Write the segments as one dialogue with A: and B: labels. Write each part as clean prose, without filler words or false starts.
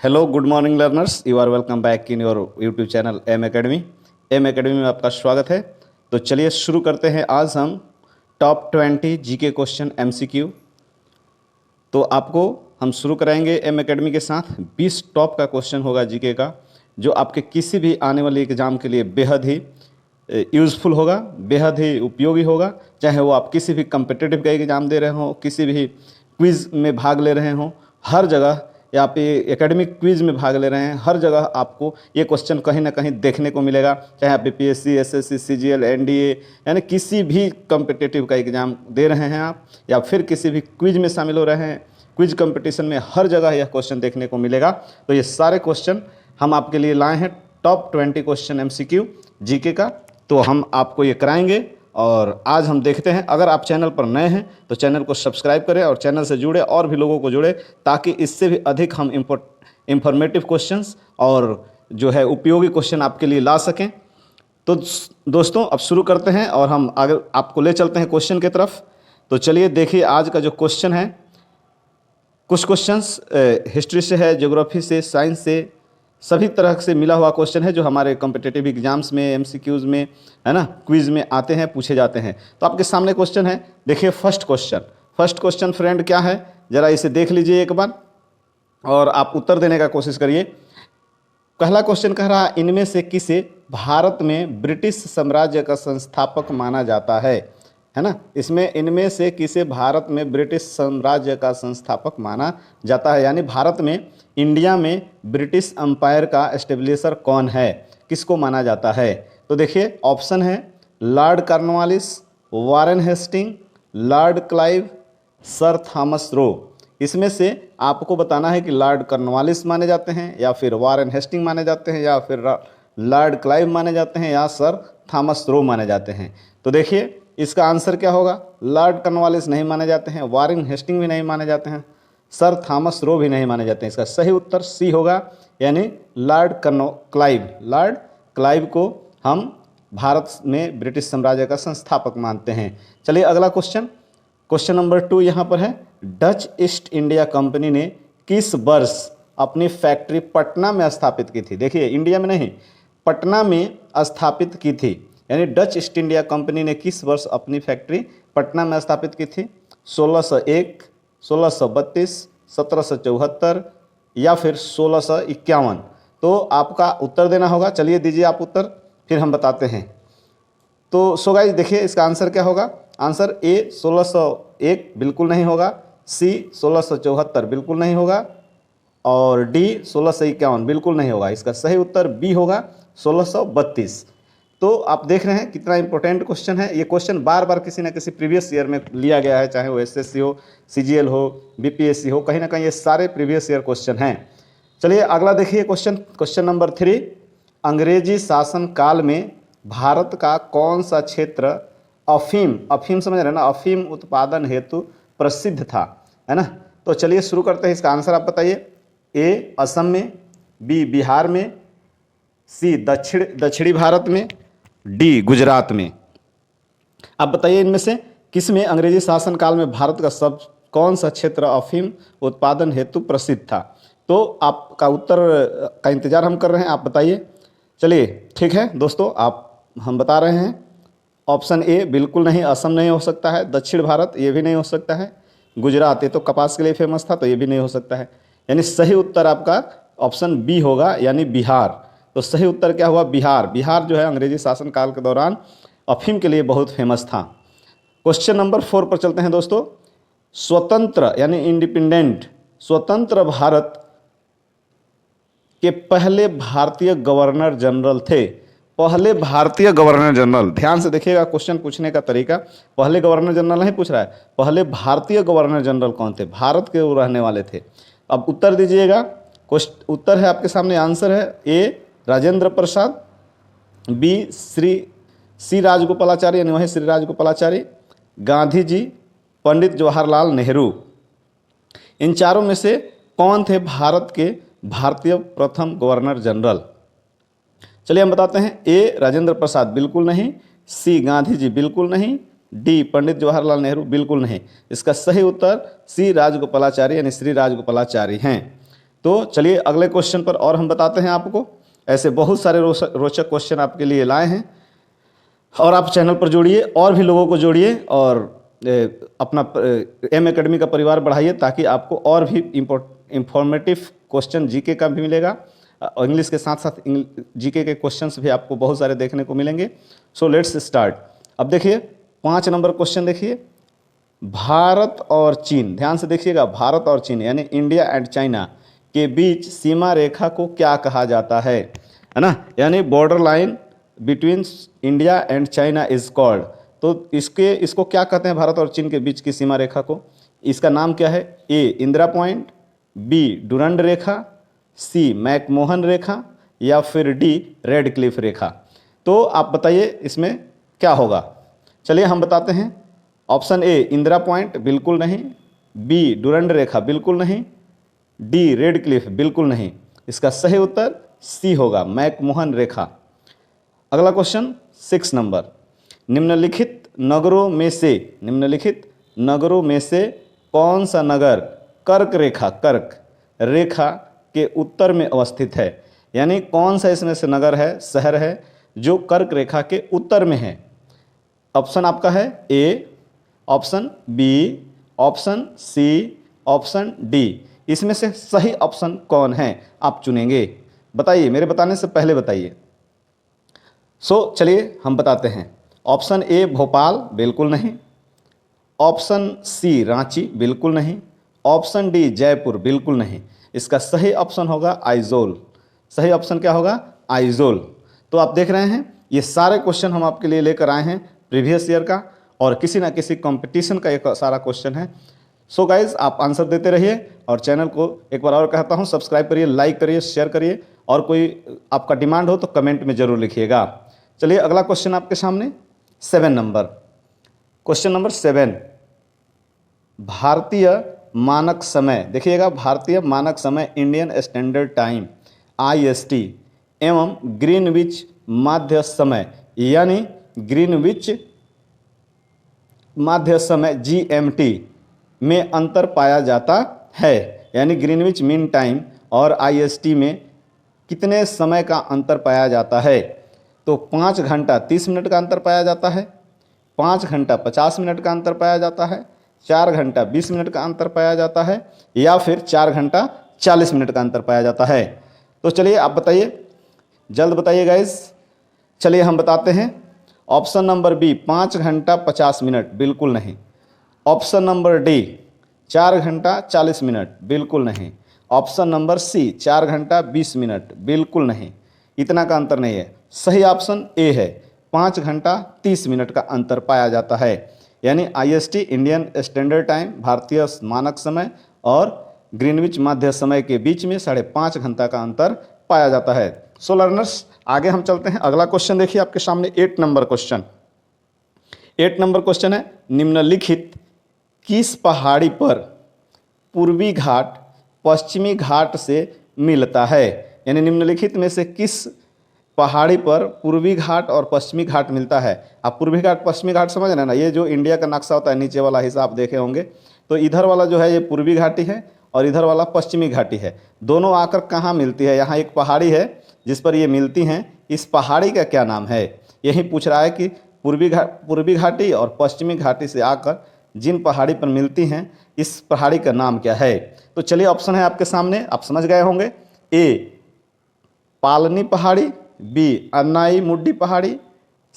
A: Hello good morning learners, you are welcome back in your YouTube channel M Academy. M Academy में आपका स्वागत है। तो चलिए शुरू करते हैं। आज हम टॉप 20 जीके क्वेश्चन एमसीक्यू। तो आपको हम शुरू कराएंगे एम एकेडमी के साथ। 20 टॉप का क्वेश्चन होगा जीके का, जो आपके किसी भी आने वाले एग्ज़ाम के लिए बेहद ही यूज़फुल होगा, बेहद ही उपयोगी होगा। चाहे वो आप किसी भी कम्पिटिटिव का एग्ज़ाम दे रहे हो, किसी भी क्विज़ में भाग ले रहे हो, हर जगह या आप एकेडमिक क्विज़ में भाग ले रहे हैं, हर जगह आपको ये क्वेश्चन कहीं ना कहीं देखने को मिलेगा। चाहे आप बीपीएससी, एसएससी, सीजीएल, एनडीए यानी किसी भी कम्पिटिटिव का एग्ज़ाम दे रहे हैं आप, या फिर किसी भी क्विज़ में शामिल हो रहे हैं, क्विज़ कंपटीशन में, हर जगह यह क्वेश्चन देखने को मिलेगा। तो ये सारे क्वेश्चन हम आपके लिए लाए हैं, टॉप 20 क्वेश्चन एमसीक्यू जीके का। तो हम आपको ये कराएंगे और आज हम देखते हैं। अगर आप चैनल पर नए हैं तो चैनल को सब्सक्राइब करें और चैनल से जुड़े और भी लोगों को जुड़े, ताकि इससे भी अधिक हम इंफॉर्मेटिव क्वेश्चंस और जो है उपयोगी क्वेश्चन आपके लिए ला सकें। तो दोस्तों अब शुरू करते हैं और हम आगे आपको ले चलते हैं क्वेश्चन की तरफ। तो चलिए देखिए आज का जो क्वेश्चन है। कुछ क्वेश्चंस हिस्ट्री से है, ज्योग्राफी से, साइंस से, सभी तरह से मिला हुआ क्वेश्चन है जो हमारे कॉम्पिटिटिव एग्जाम्स में, एमसीक्यूज़ में, है ना, क्विज़ में आते हैं, पूछे जाते हैं। तो आपके सामने क्वेश्चन है, देखिए फर्स्ट क्वेश्चन फ्रेंड क्या है, ज़रा इसे देख लीजिए एक बार और आप उत्तर देने का कोशिश करिए। पहला क्वेश्चन कह रहा है, इनमें से किसे भारत में ब्रिटिश साम्राज्य का संस्थापक माना जाता है ना। इसमें इनमें से किसे भारत में ब्रिटिश साम्राज्य का संस्थापक माना जाता है, यानी भारत में, इंडिया में ब्रिटिश एम्पायर का एस्टेब्लिशर कौन है, किसको माना जाता है। तो देखिए ऑप्शन है Lord Cornwallis, Warren Hasting, Lord Clive, Sir Thomas Roe. इसमें से आपको बताना है कि लॉर्ड कॉर्नवालिस माने जाते हैं, या फिर वारेन हेस्टिंग माने जाते हैं, या फिर लॉर्ड क्लाइव माने जाते हैं, या सर थॉमस रो माने जाते हैं। तो देखिए इसका आंसर क्या होगा। लॉर्ड कॉर्नवालिस नहीं माने जाते हैं, वारेन हेस्टिंग भी नहीं माने जाते हैं, सर थॉमस रो भी नहीं माने जाते हैं। इसका सही उत्तर सी होगा, यानी लॉर्ड क्लाइव। लॉर्ड क्लाइव को हम भारत में ब्रिटिश साम्राज्य का संस्थापक मानते हैं। चलिए अगला क्वेश्चन नंबर 2 यहाँ पर है। डच ईस्ट इंडिया कंपनी ने किस वर्ष अपनी फैक्ट्री पटना में स्थापित की थी। देखिए इंडिया में नहीं, पटना में स्थापित की थी, यानी डच ईस्ट इंडिया कंपनी ने किस वर्ष अपनी फैक्ट्री पटना में स्थापित की थी। 1601, 1632, 1774 या फिर 1651। तो आपका उत्तर देना होगा। चलिए दीजिए आप उत्तर, फिर हम बताते हैं। तो सो गाइस देखिए इसका आंसर क्या होगा। आंसर ए 1601 बिल्कुल नहीं होगा, सी 1674 बिल्कुल नहीं होगा, और डी 1651 बिल्कुल नहीं होगा। इसका सही उत्तर बी होगा 1632। तो आप देख रहे हैं कितना इंपॉर्टेंट क्वेश्चन है। ये क्वेश्चन बार बार किसी न किसी प्रीवियस ईयर में लिया गया है, चाहे वो एसएससी हो, सीजीएल हो, बीपीएससी हो, कहीं ना कहीं ये सारे प्रीवियस ईयर क्वेश्चन हैं। चलिए अगला देखिए क्वेश्चन नंबर 3। अंग्रेजी शासन काल में भारत का कौन सा क्षेत्र अफीम समझ रहे हैं ना, अफीम उत्पादन हेतु प्रसिद्ध था, है ना। तो चलिए शुरू करते हैं। इसका आंसर आप बताइए। ए असम में, बी बिहार में, सी दक्षिणी भारत में, डी गुजरात में। अब बताइए इनमें से किस में अंग्रेजी शासन काल में भारत का कौन सा क्षेत्र अफीम उत्पादन हेतु प्रसिद्ध था। तो आपका उत्तर का इंतजार हम कर रहे हैं, आप बताइए। चलिए ठीक है दोस्तों, हम बता रहे हैं। ऑप्शन ए बिल्कुल नहीं, असम नहीं हो सकता है, दक्षिण भारत ये भी नहीं हो सकता है, गुजरात ये तो कपास के लिए फेमस था तो ये भी नहीं हो सकता है, यानी सही उत्तर आपका ऑप्शन बी होगा, यानी बिहार। तो सही उत्तर क्या हुआ, बिहार। बिहार जो है अंग्रेजी शासनकाल के दौरान अफीम के लिए बहुत फेमस था। क्वेश्चन नंबर 4 पर चलते हैं दोस्तों। स्वतंत्र यानी इंडिपेंडेंट, स्वतंत्र भारत के पहले भारतीय गवर्नर जनरल थे। पहले भारतीय गवर्नर जनरल, ध्यान से देखिएगा क्वेश्चन पूछने का तरीका। पहले गवर्नर जनरल नहीं पूछ रहा है, पहले भारतीय गवर्नर जनरल कौन थे, भारत के वो रहने वाले थे। अब उत्तर दीजिएगा। उत्तर है आपके सामने, आंसर है ए राजेंद्र प्रसाद, बी सी राजगोपालाचारी यानी वही श्री राजगोपालाचारी, गांधी जी, पंडित जवाहरलाल नेहरू। इन चारों में से कौन थे भारत के भारतीय प्रथम गवर्नर जनरल। चलिए हम बताते हैं। ए राजेंद्र प्रसाद बिल्कुल नहीं, सी गांधी जी बिल्कुल नहीं, डी पंडित जवाहरलाल नेहरू बिल्कुल नहीं। इसका सही उत्तर सी राजगोपालाचारी यानी श्री राजगोपालाचारी हैं। तो चलिए अगले क्वेश्चन पर और हम बताते हैं आपको। ऐसे बहुत सारे रोचक क्वेश्चन आपके लिए लाए हैं, और आप चैनल पर जुड़िए और भी लोगों को जोड़िए और अपना एम एकेडमी का परिवार बढ़ाइए, ताकि आपको और भी इंफॉर्मेटिव क्वेश्चन जीके का भी मिलेगा। इंग्लिश के साथ साथ जीके के क्वेश्चंस भी आपको बहुत सारे देखने को मिलेंगे। So let's start. अब देखिए 5 नंबर क्वेश्चन देखिए, भारत और चीन, ध्यान से देखिएगा, भारत और चीन यानी इंडिया एंड चाइना के बीच सीमा रेखा को क्या कहा जाता है ना, यानी border line between India and China is called. तो इसको क्या कहते हैं, भारत और चीन के बीच की सीमा रेखा को? इसका नाम क्या है? ए इंदिरा पॉइंट, बी डुरंड रेखा, सी मैकमोहन रेखा, या फिर डी रेड क्लिफ रेखा। तो आप बताइए इसमें क्या होगा। चलिए हम बताते हैं। ऑप्शन ए इंदिरा पॉइंट बिल्कुल नहीं, बी डुरंड रेखा बिल्कुल नहीं, डी रेड क्लिफ बिल्कुल नहीं। इसका सही उत्तर सी होगा, मैकमोहन रेखा। अगला क्वेश्चन 6 नंबर, निम्नलिखित नगरों में से कौन सा नगर कर्क रेखा के उत्तर में अवस्थित है? यानी कौन सा इसमें से नगर है, शहर है जो कर्क रेखा के उत्तर में है? ऑप्शन आपका है A, option B, option C, option D. इसमें से सही ऑप्शन कौन है आप चुनेंगे? बताइए, मेरे बताने से पहले बताइए। चलिए हम बताते हैं। ऑप्शन ए भोपाल बिल्कुल नहीं, ऑप्शन सी रांची बिल्कुल नहीं, ऑप्शन डी जयपुर बिल्कुल नहीं। इसका सही ऑप्शन होगा आइजोल। सही ऑप्शन क्या होगा? आइजोल। तो आप देख रहे हैं ये सारे क्वेश्चन हम आपके लिए लेकर आए हैं प्रीवियस ईयर का, और किसी ना किसी कंपटीशन का एक सारा क्वेश्चन है। सो गाइज आप आंसर देते रहिए, और चैनल को एक बार और कहता हूँ सब्सक्राइब करिए, लाइक करिए, शेयर करिए, और कोई आपका डिमांड हो तो कमेंट में ज़रूर लिखिएगा। चलिए अगला क्वेश्चन आपके सामने 7 नंबर। क्वेश्चन नंबर 7, भारतीय मानक समय, देखिएगा, भारतीय मानक समय इंडियन स्टैंडर्ड टाइम IST एवं ग्रीनविच माध्य समय यानी ग्रीनविच माध्य समय GMT में अंतर पाया जाता है। यानी ग्रीनविच मीन टाइम और IST में कितने समय का अंतर पाया जाता है? तो 5 घंटा 30 मिनट का अंतर पाया जाता है, 5 घंटा 50 मिनट का अंतर पाया जाता है, 4 घंटा 20 मिनट का अंतर पाया जाता है, या फिर 4 घंटा 40 मिनट का अंतर पाया जाता है। तो चलिए आप बताइए, जल्द बताइए गाइस। चलिए हम बताते हैं। ऑप्शन नंबर बी 5 घंटा 50 मिनट बिल्कुल नहीं, ऑप्शन नंबर डी 4 घंटा 40 मिनट बिल्कुल नहीं, ऑप्शन नंबर सी 4 घंटा 20 मिनट बिल्कुल नहीं। इतना का अंतर नहीं है। सही ऑप्शन ए है, 5 घंटा 30 मिनट का अंतर पाया जाता है। यानी IST इंडियन स्टैंडर्ड टाइम भारतीय मानक समय और ग्रीनविच माध्य समय के बीच में 5.5 घंटा का अंतर पाया जाता है। सो लर्नर्स आगे हम चलते हैं। अगला क्वेश्चन देखिए आपके सामने 8 नंबर क्वेश्चन। 8 नंबर क्वेश्चन है, निम्नलिखित किस पहाड़ी पर पूर्वी घाट पश्चिमी घाट से मिलता है? यानी निम्नलिखित में से किस पहाड़ी पर पूर्वी घाट और पश्चिमी घाट मिलता है? आप पूर्वी घाट पश्चिमी घाट समझ रहे हैं ना, ये जो इंडिया का नक्शा होता है नीचे वाला हिस्सा आप देखे होंगे, तो इधर वाला जो है ये पूर्वी घाटी है और इधर वाला पश्चिमी घाटी है। दोनों आकर कहाँ मिलती है? यहाँ एक पहाड़ी है जिस पर ये मिलती हैं। इस पहाड़ी का क्या नाम है? यही पूछ रहा है कि पूर्वी घाटी और पश्चिमी घाटी से आकर जिन पहाड़ी पर मिलती हैं, इस पहाड़ी का नाम क्या है? तो चलिए ऑप्शन है आपके सामने, आप समझ गए होंगे। ए पालनी पहाड़ी, बी अन्नाई मुड्डी पहाड़ी,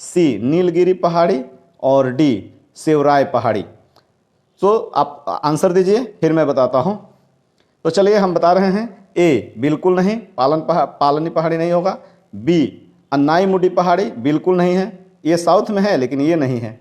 A: सी नीलगिरी पहाड़ी, और डी सेवराय पहाड़ी। तो आप आंसर दीजिए, फिर मैं बताता हूँ। तो चलिए हम बता रहे हैं। ए बिल्कुल नहीं, पालनी पहाड़ी नहीं होगा। बी अन्नाई मुड्डी पहाड़ी बिल्कुल नहीं है, ये साउथ में है लेकिन ये नहीं है।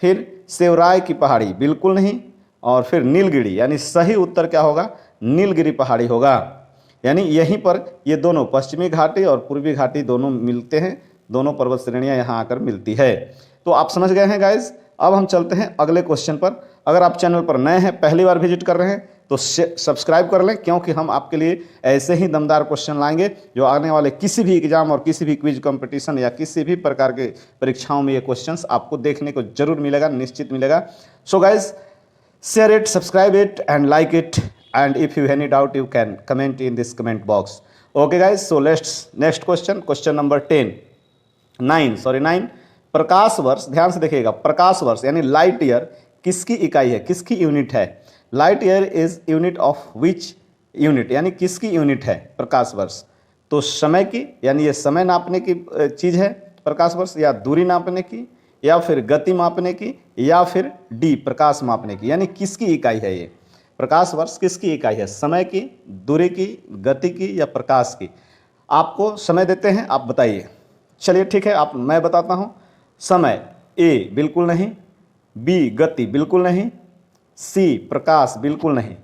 A: फिर सेवराय की पहाड़ी बिल्कुल नहीं, और फिर नीलगिरी, यानी सही उत्तर क्या होगा? नीलगिरी पहाड़ी होगा। यानी यहीं पर ये दोनों पश्चिमी घाटी और पूर्वी घाटी दोनों मिलते हैं, दोनों पर्वत श्रेणियां यहाँ आकर मिलती है। तो आप समझ गए हैं गाइज। अब हम चलते हैं अगले क्वेश्चन पर। अगर आप चैनल पर नए हैं, पहली बार विजिट कर रहे हैं, तो सब्सक्राइब कर लें, क्योंकि हम आपके लिए ऐसे ही दमदार क्वेश्चन लाएंगे जो आने वाले किसी भी एग्जाम और किसी भी क्विज कंपटीशन या किसी भी प्रकार के परीक्षाओं में ये क्वेश्चंस आपको देखने को जरूर मिलेगा, निश्चित मिलेगा। So guys share it, subscribe it and like it and if you have any doubt you can comment in this comment box. Okay guys, so let's next question number 9 प्रकाश वर्ष, ध्यान से देखिएगा, प्रकाश वर्ष यानी लाइट ईयर किसकी इकाई है, किसकी यूनिट है? Light year is unit of which unit, यानी किसकी यूनिट है प्रकाश वर्ष? तो समय की, यानी ये समय नापने की चीज़ है प्रकाश वर्ष, या दूरी नापने की, या फिर गति मापने की, या फिर डी प्रकाश मापने की, यानी किसकी इकाई है ये प्रकाश वर्ष? किसकी इकाई है? समय की, दूरी की, गति की, या प्रकाश की? आपको समय देते हैं, आप बताइए। चलिए ठीक है, आप मैं बताता हूँ। समय ए बिल्कुल नहीं, बी गति बिल्कुल नहीं, सी प्रकाश बिल्कुल नहीं।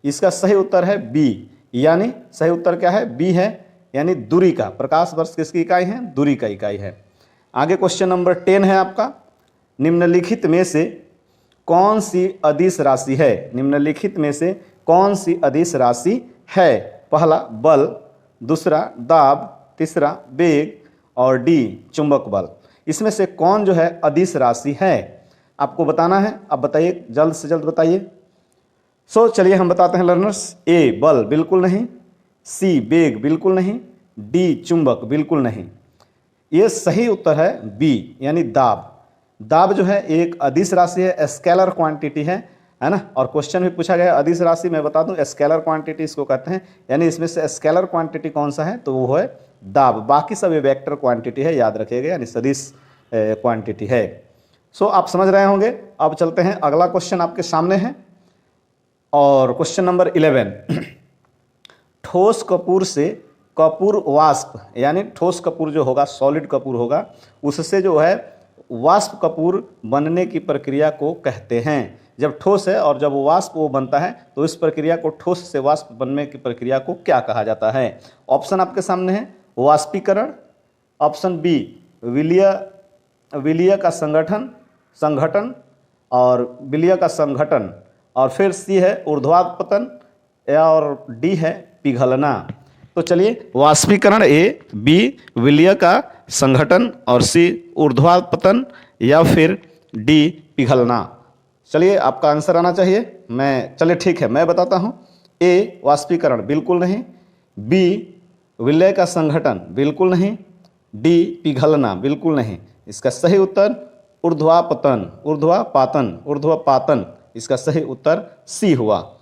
A: इसका सही उत्तर है बी, यानी सही उत्तर क्या है? बी है, यानी दूरी का। प्रकाश वर्ष किसकी इकाई है? दूरी का इकाई है। आगे क्वेश्चन नंबर 10 है आपका, निम्नलिखित में से कौन सी अदिश राशि है? निम्नलिखित में से कौन सी अदिश राशि है? पहला बल, दूसरा दाब, तीसरा वेग, और डी चुंबक बल। इसमें से कौन जो है अदिश राशि है आपको बताना है। अब बताइए, जल्द से जल्द बताइए। सो चलिए हम बताते हैं लर्नर्स। ए बल बिल्कुल नहीं, सी वेग बिल्कुल नहीं, डी चुंबक बिल्कुल नहीं। ये सही उत्तर है बी, यानी दाब। दाब जो है एक अदिश राशि है, स्केलर क्वांटिटी है ना। और क्वेश्चन भी पूछा गया अदिश राशि, मैं बता दूं स्केलर क्वांटिटी इसको कहते हैं, यानी इसमें से स्केलर क्वांटिटी कौन सा है? तो वो है दाब। बाकी सब ये वेक्टर क्वांटिटी है, याद रखिएगा, यानी सदिश क्वांटिटी है। सो आप समझ रहे होंगे। अब चलते हैं, अगला क्वेश्चन आपके सामने है, और क्वेश्चन नंबर 11 ठोस कपूर से कपूर वाष्प, यानी ठोस कपूर जो होगा, सॉलिड कपूर होगा, उससे जो है वाष्प कपूर बनने की प्रक्रिया को कहते हैं। जब ठोस है और जब वाष्प वो बनता है, तो इस प्रक्रिया को, ठोस से वाष्प बनने की प्रक्रिया को क्या कहा जाता है? ऑप्शन आपके सामने है, वाष्पीकरण, ऑप्शन बी विलीय का संघटन और विलीय का संघटन, और फिर सी है ऊर्ध्वाधपतन, और डी है पिघलना। तो चलिए, वाष्पीकरण ए, बी विलीय का संघटन, और सी ऊर्ध्वाधपतन, या फिर डी पिघलना। चलिए आपका आंसर आना चाहिए। चलिए ठीक है, मैं बताता हूँ। ए वाष्पीकरण बिल्कुल नहीं, बी विलय का संघटन बिल्कुल नहीं, डी पिघलना बिल्कुल नहीं। इसका सही उत्तर ऊर्ध्वापातन, इसका सही उत्तर सी हुआ।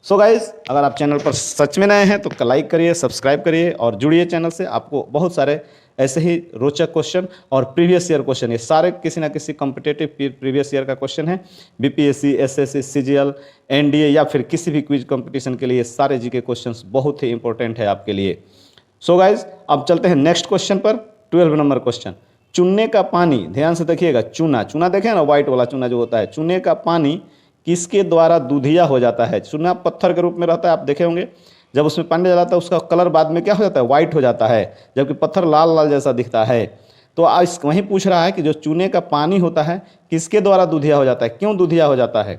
A: सो गाइज, अगर आप चैनल पर सच में नए हैं तो लाइक करिए, सब्सक्राइब करिए और जुड़िए चैनल से। आपको बहुत सारे ऐसे ही रोचक क्वेश्चन और प्रीवियस ईयर क्वेश्चन, ये सारे किसी ना किसी कॉम्पिटेटिव प्रीवियस ईयर का क्वेश्चन है। बीपीएससी, एसएससी, सीजीएल, एनडीए या फिर किसी भी क्विज कंपटीशन के लिए सारे जीके क्वेश्चंस बहुत ही इंपॉर्टेंट है आपके लिए। सो गाइज, अब चलते हैं नेक्स्ट क्वेश्चन पर। 12 नंबर क्वेश्चन, चूने का पानी, ध्यान से देखिएगा, चूना देखें ना, व्हाइट वाला चूना जो होता है, चूने का पानी किसके द्वारा दूधिया हो जाता है? चूना पत्थर के रूप में रहता है, आप देखे होंगे। जब उसमें पानी डालता है उसका कलर बाद में क्या हो जाता है? व्हाइट हो जाता है, जबकि पत्थर लाल लाल जैसा दिखता है। तो आज वहीं पूछ रहा है कि जो चूने का पानी होता है किसके द्वारा दूधिया हो जाता है, क्यों दूधिया हो जाता है?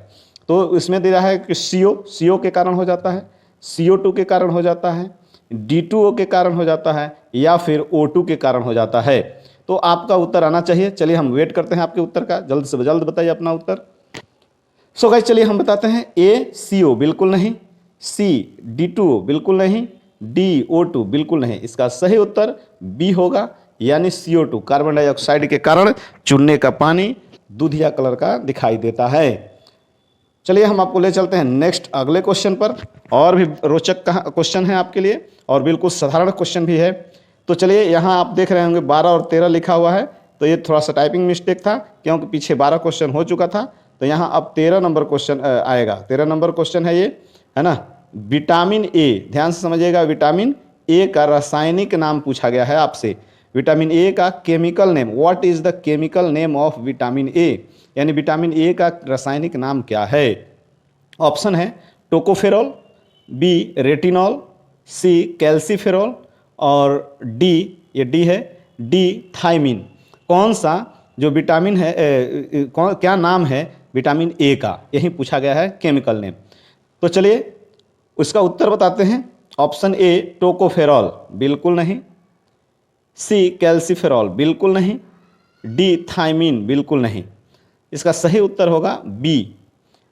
A: तो इसमें दे रहा है कि CO के कारण हो जाता है, CO2 के कारण हो जाता है, D2O के कारण हो जाता है, या फिर O2 के कारण हो जाता है। तो आपका उत्तर आना चाहिए। चलिए हम वेट करते हैं आपके उत्तर का, जल्द से जल्द बताइए अपना उत्तर। सो गाइस, चलिए हम बताते हैं। ए CO बिल्कुल नहीं, सी D2O बिल्कुल नहीं, डी O2 बिल्कुल नहीं। इसका सही उत्तर बी होगा, यानी CO2, कार्बन डाइऑक्साइड के कारण चूने का पानी दूधिया कलर का दिखाई देता है। चलिए हम आपको ले चलते हैं नेक्स्ट अगले क्वेश्चन पर। और भी रोचक क्वेश्चन है आपके लिए, और बिल्कुल साधारण क्वेश्चन भी है। तो चलिए, यहाँ आप देख रहे होंगे 12 और 13 लिखा हुआ है, तो ये थोड़ा सा टाइपिंग मिस्टेक था, क्योंकि पीछे 12 क्वेश्चन हो चुका था। तो यहाँ अब 13 नंबर क्वेश्चन आएगा। 13 नंबर क्वेश्चन है ये, है ना। विटामिन ए, ध्यान से समझिएगा, विटामिन ए का रासायनिक नाम पूछा गया है आपसे। विटामिन ए का chemical name, what is the chemical name of vitamin A, यानी विटामिन ए का रासायनिक नाम क्या है? ऑप्शन है टोकोफेरॉल, बी रेटिनॉल, सी कैल्सीफेरॉल, और डी, ये डी है, डी थायमिन। कौन सा जो विटामिन है, क्या नाम है विटामिन ए का, यही पूछा गया है केमिकल नेम। तो चलिए उसका उत्तर बताते हैं। ऑप्शन ए टोकोफेरॉल बिल्कुल नहीं, सी कैल्सीफेरॉल बिल्कुल नहीं, डी थायमिन बिल्कुल नहीं। इसका सही उत्तर होगा बी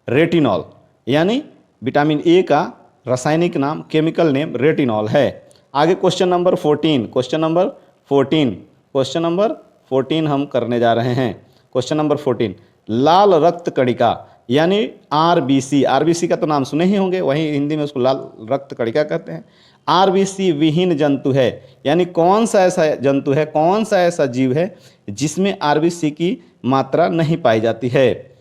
A: रेटिनॉल, यानी विटामिन ए का रासायनिक नाम, केमिकल नेम रेटिनॉल है। आगे क्वेश्चन नंबर 14, क्वेश्चन नंबर 14 हम करने जा रहे हैं। क्वेश्चन नंबर 14, लाल रक्त कणिका यानी आरबीसी, आरबीसी का तो नाम सुने ही होंगे, वहीं हिंदी में उसको लाल रक्त कणिका कहते हैं। आरबीसी विहीन जंतु है, यानी कौन सा ऐसा जंतु है, कौन सा ऐसा जीव है जिसमें आरबीसी की मात्रा नहीं पाई जाती है।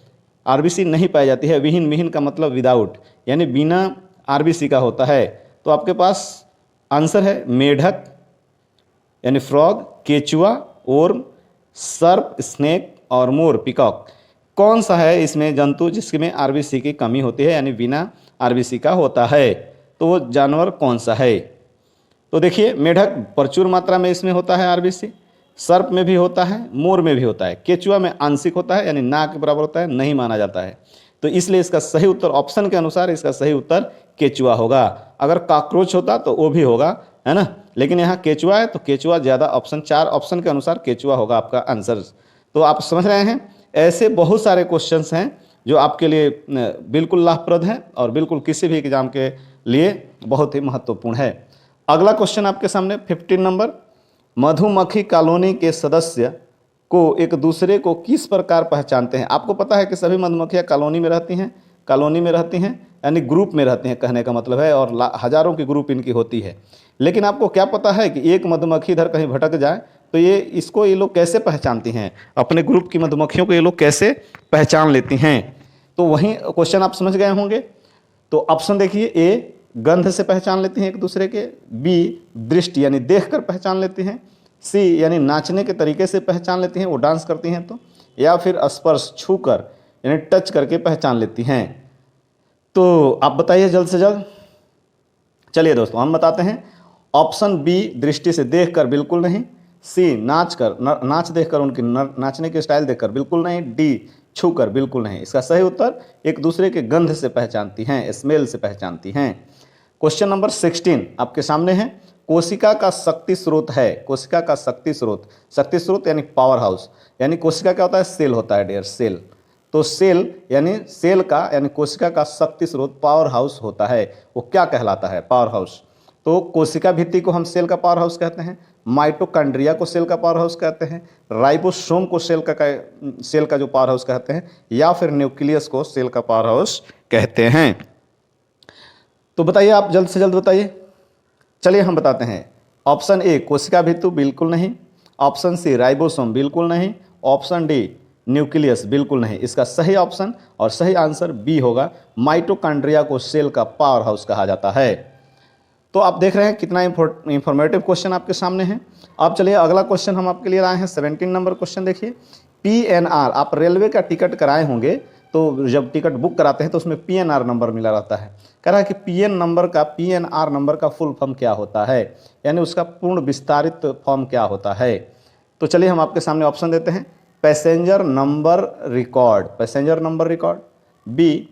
A: आरबीसी नहीं पाई जाती है, विहीन, विहीन का मतलब विदाउट, यानी बिना आरबीसी का होता है। तो आपके पास आंसर है मेढक यानी फ्रॉग, केचुआ, वर्म, सर्प, स्नेक और मोर, पिकॉक। कौन सा है इसमें जंतु जिसमें आरबीसी की कमी होती है, यानी बिना आरबीसी का होता है, तो वो जानवर कौन सा है। तो देखिए मेढक प्रचुर मात्रा में इसमें होता है आरबीसी, सर्प में भी होता है, मोर में भी होता है, केचुआ में आंशिक होता है यानी ना के बराबर होता है, नहीं माना जाता है। तो इसलिए इसका सही उत्तर ऑप्शन के अनुसार इसका सही उत्तर केचुआ होगा। अगर कॉकरोच होता तो वो भी होगा, है ना, लेकिन यहाँ केचुआ है तो केचुआ ज़्यादा ऑप्शन, 4 ऑप्शन के अनुसार केचुआ होगा आपका आंसर। तो आप समझ रहे हैं, ऐसे बहुत सारे क्वेश्चंस हैं जो आपके लिए बिल्कुल लाभप्रद हैं और बिल्कुल किसी भी एग्जाम के लिए बहुत ही महत्वपूर्ण है। अगला क्वेश्चन आपके सामने 15 नंबर, मधुमक्खी कॉलोनी के सदस्य को एक दूसरे को किस प्रकार पहचानते हैं। आपको पता है कि सभी मधुमक्खियाँ कॉलोनी में रहती हैं यानी ग्रुप में रहती हैं, कहने का मतलब है, और हजारों की ग्रुप इनकी होती है। लेकिन आपको क्या पता है कि एक मधुमक्खी इधर कहीं भटक जाए तो ये लोग कैसे पहचानती हैं, अपने ग्रुप की मधुमक्खियों को ये लोग कैसे पहचान लेती हैं। तो वहीं क्वेश्चन आप समझ गए होंगे। तो ऑप्शन देखिए, ए गंध से पहचान लेती हैं एक दूसरे के, बी दृष्टि यानी देखकर पहचान लेती हैं, सी यानी नाचने के तरीके से पहचान लेती हैं, वो डांस करती हैं तो, या फिर स्पर्श छूकर यानी टच करके पहचान लेती हैं। तो आप बताइए जल्द से जल्द। चलिए दोस्तों हम बताते हैं। ऑप्शन बी दृष्टि से देखकर बिल्कुल नहीं, सी नाच देखकर उनकी नाचने की स्टाइल देखकर बिल्कुल नहीं, डी छूकर बिल्कुल नहीं। इसका सही उत्तर एक दूसरे के गंध से पहचानती हैं, स्मेल से पहचानती हैं। क्वेश्चन नंबर 16 आपके सामने है। कोशिका का शक्ति स्रोत है, कोशिका का शक्ति स्रोत यानी पावर हाउस, यानी कोशिका क्या होता है, सेल होता है डियर, सेल। तो सेल यानी कोशिका का शक्ति स्रोत पावर हाउस होता है, वो क्या कहलाता है, पावर हाउस। तो कोशिका भित्ति को हम सेल का पावर हाउस कहते हैं, माइटोकॉन्ड्रिया को सेल का पावर हाउस कहते हैं, राइबोसोम को सेल का जो पावर हाउस कहते हैं, या फिर न्यूक्लियस को सेल का पावर हाउस कहते हैं। तो बताइए आप जल्द से जल्द बताइए। चलिए हम बताते हैं। ऑप्शन ए कोशिका भित्ति बिल्कुल नहीं, ऑप्शन सी राइबोसोम बिल्कुल नहीं, ऑप्शन डी न्यूक्लियस बिल्कुल नहीं। इसका सही ऑप्शन और सही आंसर बी होगा, माइटोकॉन्ड्रिया को सेल का पावर हाउस कहा जाता है। तो आप देख रहे हैं कितना इंफॉर्मेटिव क्वेश्चन आपके सामने है। अब चलिए अगला क्वेश्चन हम आपके लिए लाए हैं 17 नंबर क्वेश्चन। देखिए पीएनआर, आप रेलवे का टिकट कराए होंगे तो जब टिकट बुक कराते हैं तो उसमें पीएनआर नंबर मिला रहता है। कह रहा है कि पीएनआर नंबर का फुल फॉर्म क्या होता है, यानी उसका पूर्ण विस्तारित फॉर्म क्या होता है। तो चलिए हम आपके सामने ऑप्शन देते हैं। Passenger number record, B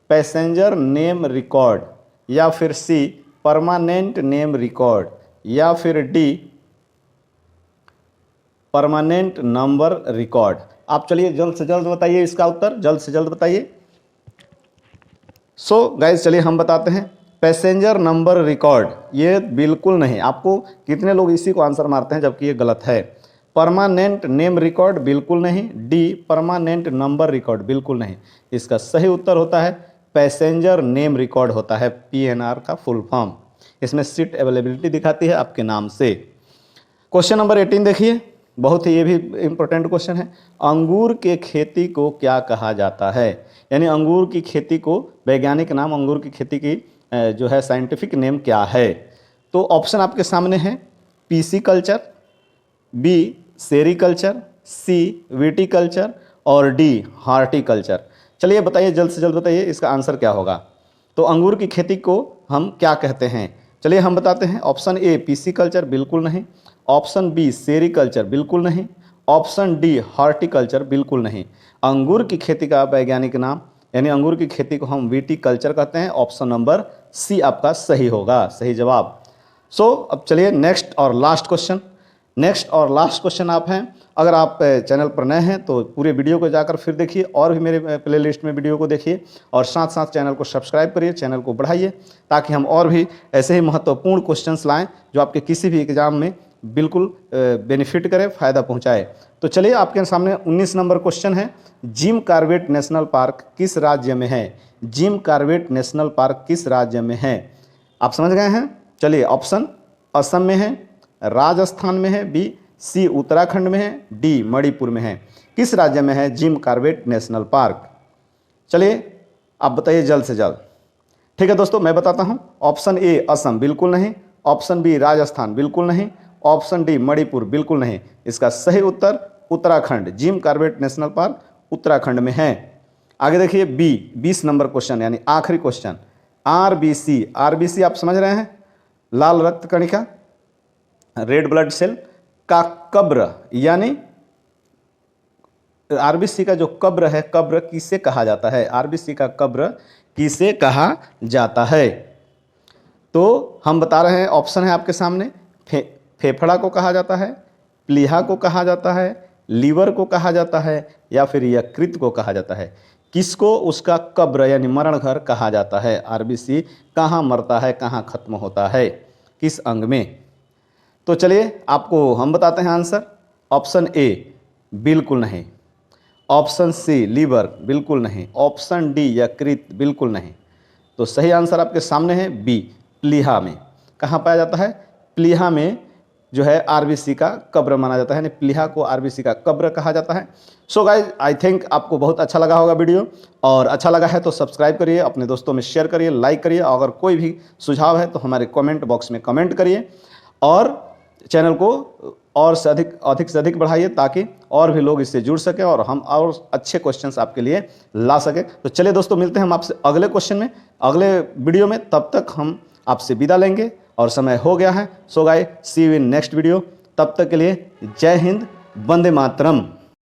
A: passenger name record, या फिर सी परमानेंट नेम रिकॉर्ड, या फिर डी परमानेंट नंबर रिकॉर्ड। आप चलिए जल्द से जल्द बताइए इसका उत्तर, जल्द से जल्द बताइए। सो गाइस चलिए हम बताते हैं। पैसेंजर नंबर रिकॉर्ड ये बिल्कुल नहीं। आपको कितने लोग इसी को आंसर मारते हैं जबकि ये गलत है। परमानेंट नेम रिकॉर्ड बिल्कुल नहीं, डी परमानेंट नंबर रिकॉर्ड बिल्कुल नहीं। इसका सही उत्तर होता है पैसेंजर नेम रिकॉर्ड होता है पीएनआर का फुल फॉर्म। इसमें सीट अवेलेबिलिटी दिखाती है आपके नाम से। क्वेश्चन नंबर 18 देखिए, बहुत ही ये भी इम्पोर्टेंट क्वेश्चन है। अंगूर के खेती को क्या कहा जाता है, यानी अंगूर की खेती को वैज्ञानिक नाम, अंगूर की खेती की जो है साइंटिफिक नेम क्या है। तो ऑप्शन आपके सामने है, पीसी कल्चर, बी सेरीकल्चर, सी विटीकल्चर और डी हार्टिकल्चर। चलिए बताइए जल्द से जल्द बताइए इसका आंसर क्या होगा। तो अंगूर की खेती को हम क्या कहते हैं, चलिए हम बताते हैं। ऑप्शन ए पीसी कल्चर बिल्कुल नहीं, ऑप्शन बी सेरीकल्चर बिल्कुल नहीं, ऑप्शन डी हार्टिकल्चर बिल्कुल नहीं। अंगूर की खेती का वैज्ञानिक नाम यानी अंगूर की खेती को हम विटीकल्चर कहते हैं। ऑप्शन नंबर सी आपका सही होगा, सही जवाब। सो अब चलिए नेक्स्ट और लास्ट क्वेश्चन। नेक्स्ट और लास्ट क्वेश्चन आप हैं, अगर आप चैनल पर नए हैं तो पूरे वीडियो को जाकर फिर देखिए और भी मेरे प्लेलिस्ट में वीडियो को देखिए और साथ साथ चैनल को सब्सक्राइब करिए, चैनल को बढ़ाइए ताकि हम और भी ऐसे ही महत्वपूर्ण क्वेश्चंस लाएं जो आपके किसी भी एग्जाम में बिल्कुल बेनिफिट करे, फ़ायदा पहुंचाए। तो चलिए आपके सामने 19 नंबर क्वेश्चन है, जिम कॉर्बेट नेशनल पार्क किस राज्य में है? जिम कॉर्बेट नेशनल पार्क किस राज्य में है? आप समझ गए हैं? चलिए, ऑप्शन असम में है, राजस्थान में है, बी सी उत्तराखंड में है, डी मणिपुर में है। किस राज्य में है जिम कॉर्बेट नेशनल पार्क? चलिए आप बताइए जल्द से जल्द। ठीक है दोस्तों, मैं बताता हूं। ऑप्शन ए असम बिल्कुल नहीं, ऑप्शन बी राजस्थान बिल्कुल नहीं, ऑप्शन डी मणिपुर बिल्कुल नहीं। इसका सही उत्तर Uttarakhand, Jim Corbett national park Uttarakhand में है। आगे देखिए बी 20 नंबर क्वेश्चन यानी आखिरी क्वेश्चन, आरबीसी। आरबीसी आप समझ रहे हैं, लाल रक्त कणिका, रेड ब्लड सेल का कब्र, यानी आरबीसी का जो कब्र है, कब्र किसे कहा जाता है? आरबीसी का कब्र किसे कहा जाता है? तो हम बता रहे हैं, ऑप्शन है आपके सामने, फेफड़ा को कहा जाता है, प्लीहा को कहा जाता है, लीवर को कहा जाता है, या फिर यकृत को कहा जाता है। किसको उसका कब्र यानी मरण घर कहा जाता है? आरबीसी कहाँ मरता है, कहाँ खत्म होता है, किस अंग में? तो चलिए आपको हम बताते हैं आंसर। ऑप्शन ए बिल्कुल नहीं, ऑप्शन सी लीवर बिल्कुल नहीं, ऑप्शन डी यकृत बिल्कुल नहीं। तो सही आंसर आपके सामने है बी प्लीहा में। कहाँ पाया जाता है? प्लीहा में जो है आरबीसी का कब्र माना जाता है, यानी प्लीहा को आरबीसी का कब्र कहा जाता है। सो गाइज, आई थिंक आपको बहुत अच्छा लगा होगा वीडियो, और अच्छा लगा है तो सब्सक्राइब करिए, अपने दोस्तों में शेयर करिए, लाइक करिए। अगर कोई भी सुझाव है तो हमारे कमेंट बॉक्स में कमेंट करिए, और चैनल को और से अधिक बढ़ाइए ताकि और भी लोग इससे जुड़ सकें और हम और अच्छे क्वेश्चंस आपके लिए ला सकें। तो चलिए दोस्तों, मिलते हैं हम आपसे अगले क्वेश्चन में, अगले वीडियो में। तब तक हम आपसे विदा लेंगे और समय हो गया है। So guys, see you in next video. तब तक के लिए जय हिंद, वंदे मातरम।